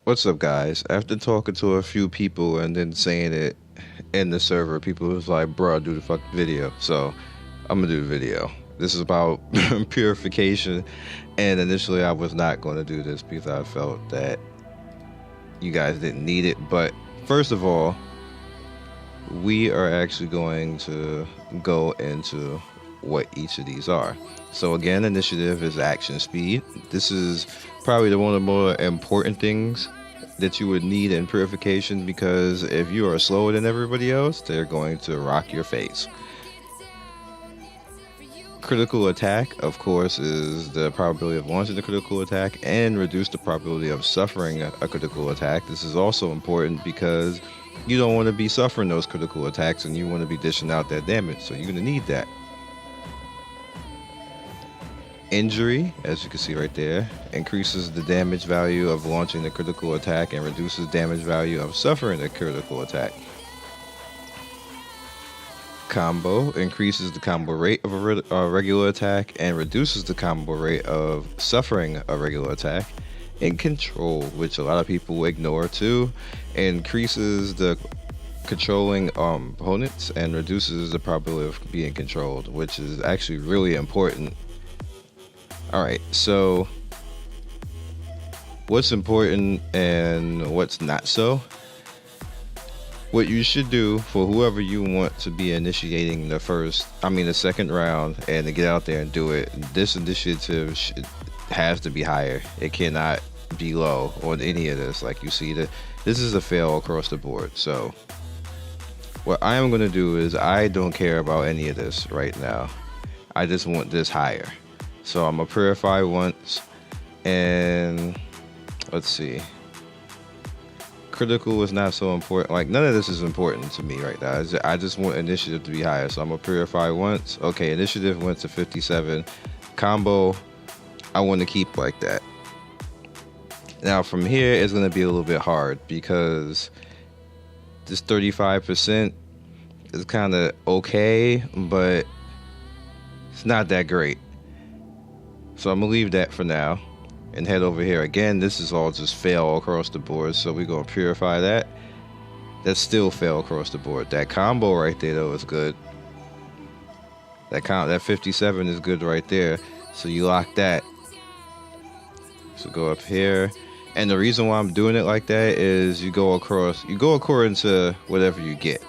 What's up, guys? After talking to a few people and then saying it in the server, people was like, bro, do the fuck video. So I'm gonna do the video. This is about purification, and initially I was not going to do this because I felt that you guys didn't need it. But first of all, we are actually going to go into what each of these are. So again, initiative is action speed. This is probably one of the more important things that you would need in purification, because if you are slower than everybody else, they're going to rock your face. Critical attack, of course, is the probability of launching a critical attack and reduce the probability of suffering a critical attack. This is also important because you don't want to be suffering those critical attacks and you want to be dishing out that damage, so you're going to need that. Injury, as you can see right there, increases the damage value of launching the critical attack and reduces damage value of suffering a critical attack. Combo increases the combo rate of a regular attack and reduces the combo rate of suffering a regular attack. And control, which a lot of people ignore too, increases the controlling opponents and reduces the probability of being controlled, which is actually really important. Alright, so what's important and what's not so? What you should do for whoever you want to be initiating the second round and to get out there and do it, this initiative has to be higher. It cannot be low on any of this. Like you see, this is a fail across the board. So what I am going to do is, I don't care about any of this right now. I just want this higher. So I'm gonna purify once, and let's see. Critical is not so important. Like, none of this is important to me right now. I just want initiative to be higher. So I'm gonna purify once. Okay, initiative went to 57. Combo, I want to keep like that. Now from here, it's gonna be a little bit hard because this 35% is kind of okay, but it's not that great. So I'm gonna leave that for now and head over here. Again, this is all just fail across the board, so we're gonna purify that. That's still fail across the board. That combo right there though is good. That 57 is good right there. So you lock that. So go up here. And the reason why I'm doing it like that is you go according to whatever you get.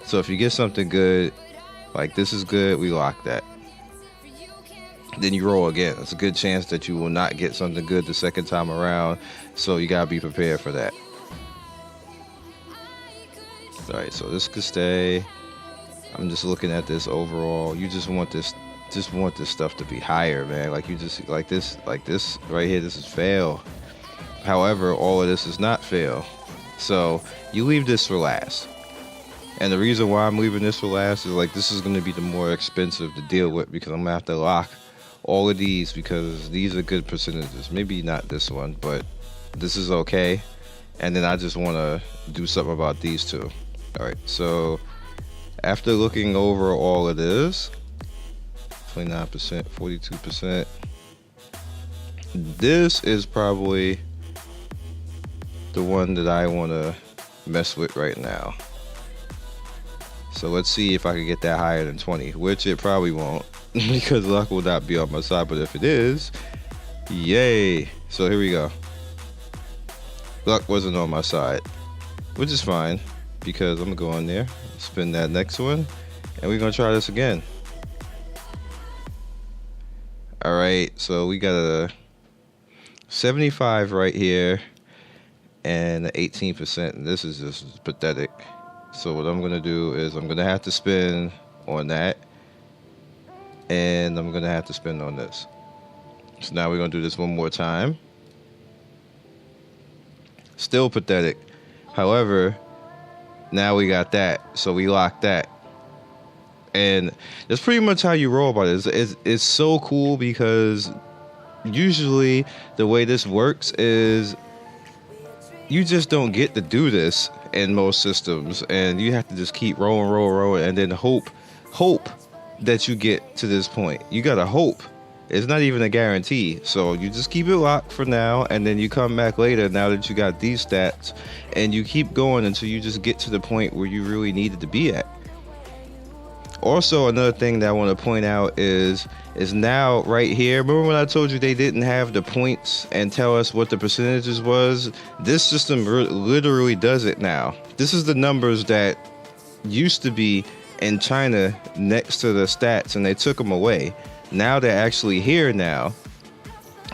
So if you get something good, like this is good, we lock that. Then you roll again. It's a good chance that you will not get something good the second time around, so you gotta be prepared for that. Alright, so this could stay. I'm just looking at this overall. You just want this stuff to be higher, man. Like, you just like this right here, this is fail. However, all of this is not fail. So you leave this for last. And the reason why I'm leaving this for last is, like, this is gonna be the more expensive to deal with, because I'm gonna have to lock all of these, because these are good percentages. Maybe not this one, but this is okay. And then I just want to do something about these two. All right, so after looking over all of this, 29%, 42%, this is probably the one that I want to mess with right now. So let's see if I can get that higher than 20, which it probably won't, because luck will not be on my side. But if it is, yay. So here we go. Luck wasn't on my side, which is fine, because I'm gonna go on there, spin that next one, and we're gonna try this again. All right, so we got a 75 right here and 18%, and this is just pathetic. So what I'm gonna do is I'm gonna have to spin on that, and I'm gonna have to spin on this. So now we're gonna do this one more time. Still pathetic. However, now we got that, so we lock that. And that's pretty much how you roll about it. It's so cool, because usually the way this works is you just don't get to do this in most systems, and you have to just keep rolling, and then hope that you get to this point. You gotta hope It's not even a guarantee. So you just keep it locked for now, and then you come back later now that you got these stats, and you keep going until you just get to the point where you really needed to be at. Also, another thing that I want to point out is now right here. Remember when I told you they didn't have the points and tell us what the percentages was? This system literally does it now. This is the numbers that used to be in China next to the stats, and they took them away. Now they're actually here now,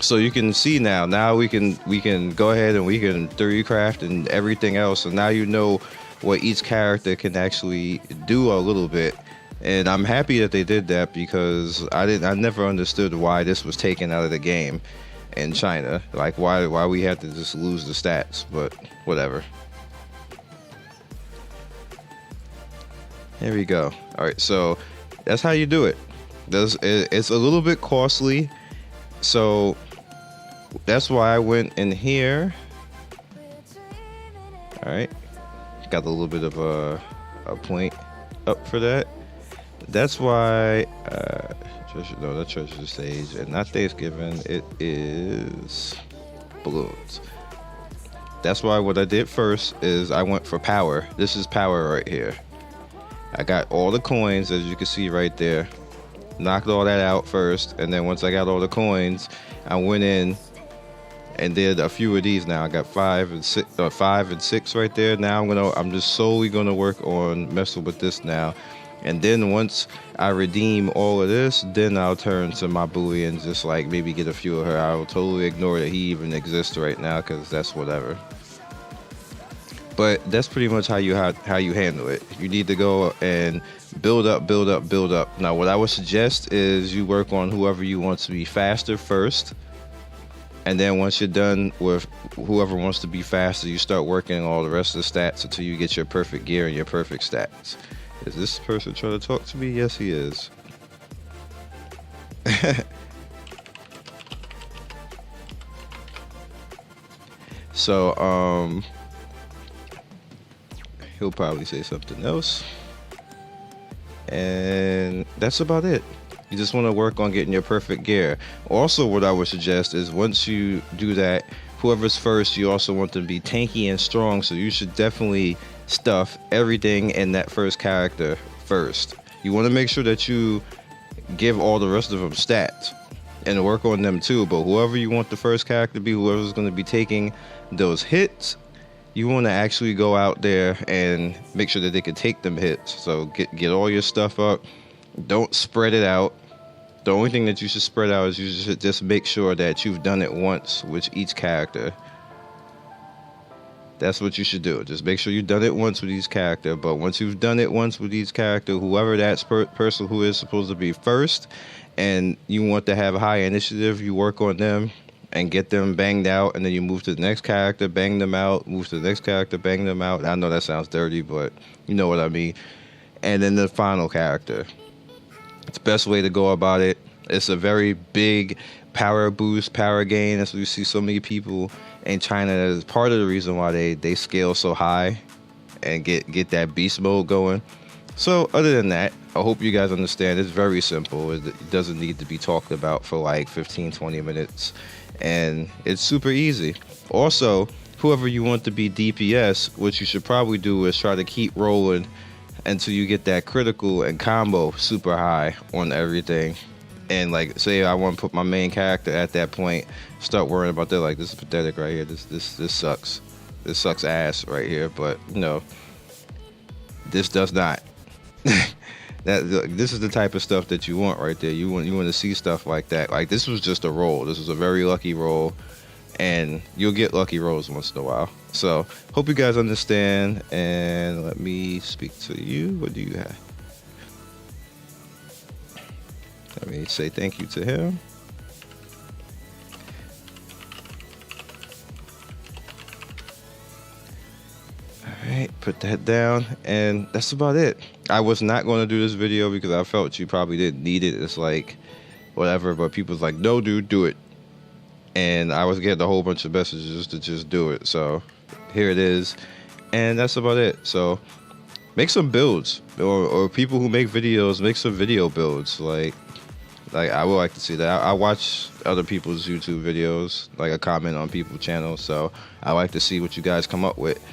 so you can see now. Now we can go ahead and we can 3D craft and everything else. So now you know what each character can actually do a little bit. And I'm happy that they did that, because I never understood why this was taken out of the game in China. Like why we had to just lose the stats, but whatever. There we go. All right, so that's how you do it. It's a little bit costly, so that's why I went in here. All right, got a little bit of a point up for that. That's why not Treasure Stage and not Thanksgiving. It is balloons. That's why what I did first is I went for power. This is power right here. I got all the coins, as you can see right there. Knocked all that out first, and then once I got all the coins, I went in and did a few of these. Now I got 5 and 6 right there. Now I'm just solely gonna work on messing with this now. And then once I redeem all of this, then I'll turn to my buoy and just like maybe get a few of her. I will totally ignore that he even exists right now, because that's whatever. But that's pretty much how you handle it. You need to go and build up. Now what I would suggest is you work on whoever you want to be faster first. And then once you're done with whoever wants to be faster, you start working on all the rest of the stats until you get your perfect gear and your perfect stats. Is this person trying to talk to me? Yes, he is. So, he'll probably say something else. And that's about it. You just want to work on getting your perfect gear. Also, what I would suggest is once you do that, whoever's first, you also want them to be tanky and strong. So you should definitely stuff everything in that first character first. You want to make sure that you give all the rest of them stats and work on them too. But whoever you want the first character to be, whoever's going to be taking those hits, you want to actually go out there and make sure that they can take them hits. So get all your stuff up. Don't spread it out. The only thing that you should spread out is you should just make sure that you've done it once with each character. That's what you should do. Just make sure you've done it once with each character. But once you've done it once with each character, whoever that person who is supposed to be first, and you want to have a high initiative, you work on them and get them banged out, and then you move to the next character, bang them out, move to the next character, bang them out. I know that sounds dirty, but you know what I mean. And then the final character. It's the best way to go about it. It's a very big power boost, power gain. That's what you see so many people in China. That is part of the reason why they scale so high and get that beast mode going. So other than that, I hope you guys understand. It's very simple. It doesn't need to be talked about for like 15-20 minutes, and it's super easy. Also, whoever you want to be DPS, what you should probably do is try to keep rolling until you get that critical and combo super high on everything. And like, say I want to put my main character at that point, start worrying about that. Like, this is pathetic right here. This sucks. This sucks ass right here. But no, this does not. This is the type of stuff that you want right there. You want to see stuff like that. Like, this was just a roll. This was a very lucky roll, and you'll get lucky rolls once in a while. So hope you guys understand. And let me speak to you. What do you have? Let me say thank you to him. All right, put that down, and that's about it. I was not going to do this video because I felt you probably didn't need it. It's like, whatever, but people's like, no, dude, do it. And I was getting a whole bunch of messages to just do it. So here it is, and that's about it. So make some builds, or people who make videos, make some video builds. Like, Like I would like to see that. I watch other people's YouTube videos, like I comment on people's channels, so I like to see what you guys come up with.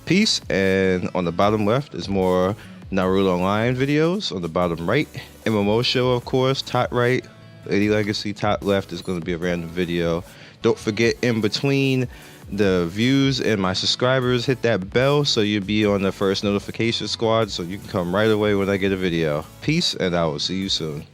Peace. And on the bottom left is more Naruto Online videos. On the bottom right, MMO show, of course. Top right, Lady Legacy. Top left is going to be a random video. Don't forget, in between the views and my subscribers, hit that bell so you'll be on the first notification squad, so you can come right away when I get a video. Peace, and I will see you soon.